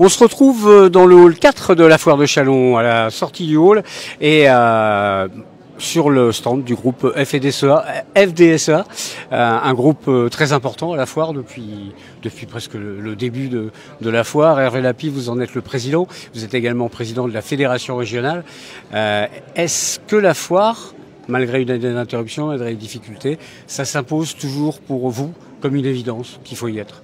On se retrouve dans le hall 4 de la foire de Châlons, à la sortie du hall, et sur le stand du groupe FDSEA, un groupe très important à la foire depuis presque le début de la foire. Hervé Lapie, vous en êtes le président, vous êtes également président de la fédération régionale. Est-ce que la foire, malgré une année d'interruption, malgré les difficultés, ça s'impose toujours pour vous comme une évidence qu'il faut y être?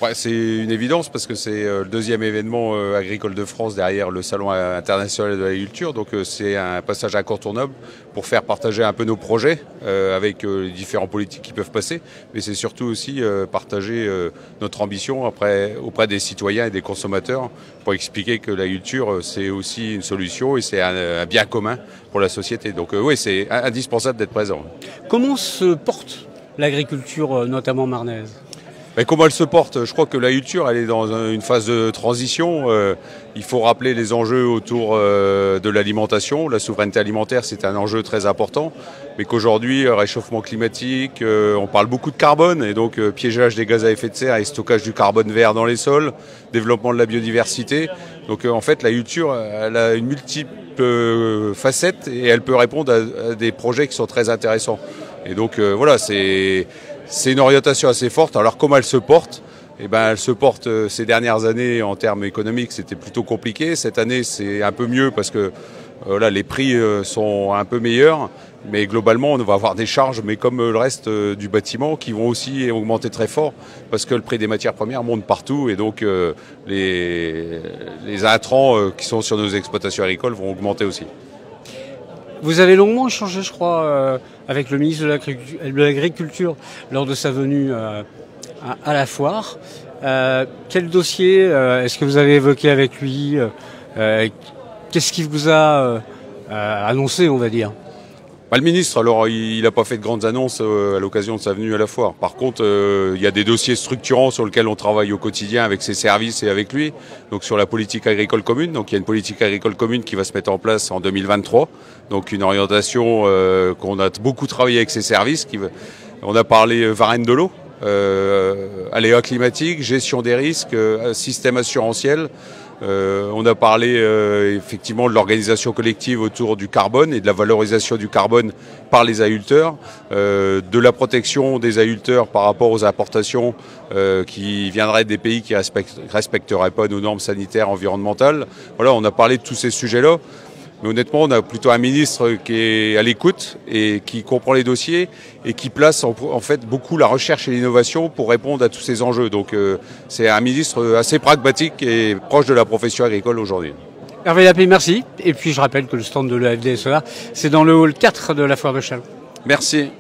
Ouais, c'est une évidence parce que c'est le deuxième événement agricole de France derrière le Salon international de l'agriculture. Donc c'est un passage incontournable pour faire partager un peu nos projets avec les différents politiques qui peuvent passer. Mais c'est surtout aussi partager notre ambition auprès des citoyens et des consommateurs pour expliquer que l'agriculture c'est aussi une solution et c'est un bien commun pour la société. Donc oui, c'est indispensable d'être présent. Comment se porte l'agriculture, notamment marnaise? Mais comment elle se porte? Je crois que l'agriculture, elle est dans une phase de transition. Il faut rappeler les enjeux autour de l'alimentation. La souveraineté alimentaire, c'est un enjeu très important. Mais qu'aujourd'hui, réchauffement climatique, on parle beaucoup de carbone. Et donc, piégeage des gaz à effet de serre et stockage du carbone vert dans les sols, développement de la biodiversité. Donc, en fait, l'agriculture, elle a une multiple facette et elle peut répondre à des projets qui sont très intéressants. Et donc, voilà, c'est une orientation assez forte. Alors comment elle se porte? Eh ben, elle se porte ces dernières années en termes économiques, c'était plutôt compliqué. Cette année, c'est un peu mieux parce que là, les prix sont un peu meilleurs. Mais globalement, on va avoir des charges, mais comme le reste du bâtiment, qui vont aussi augmenter très fort parce que le prix des matières premières monte partout et donc les intrants qui sont sur nos exploitations agricoles vont augmenter aussi. Vous avez longuement échangé, je crois, avec le ministre de l'Agriculture lors de sa venue à la foire. Quel dossier est-ce que vous avez évoqué avec lui? Qu'est-ce qu'il vous a annoncé, on va dire? Le ministre, alors, il n'a pas fait de grandes annonces à l'occasion de sa venue à la foire. Par contre, il y a des dossiers structurants sur lesquels on travaille au quotidien avec ses services et avec lui. Donc sur la politique agricole commune. Donc il y a une politique agricole commune qui va se mettre en place en 2023. Donc une orientation qu'on a beaucoup travaillé avec ses services. On a parlé varenne de l'eau, aléas climatiques, gestion des risques, système assurantiel. On a parlé effectivement de l'organisation collective autour du carbone et de la valorisation du carbone par les agriculteurs, de la protection des agriculteurs par rapport aux importations qui viendraient des pays qui respecteraient pas nos normes sanitaires, environnementales. Voilà, on a parlé de tous ces sujets-là. Mais honnêtement, on a plutôt un ministre qui est à l'écoute et qui comprend les dossiers et qui place en fait beaucoup la recherche et l'innovation pour répondre à tous ces enjeux. Donc c'est un ministre assez pragmatique et proche de la profession agricole aujourd'hui. Hervé Lapie, merci. Et puis je rappelle que le stand de la FDSEA, c'est dans le hall 4 de la foire de Châlons. Merci.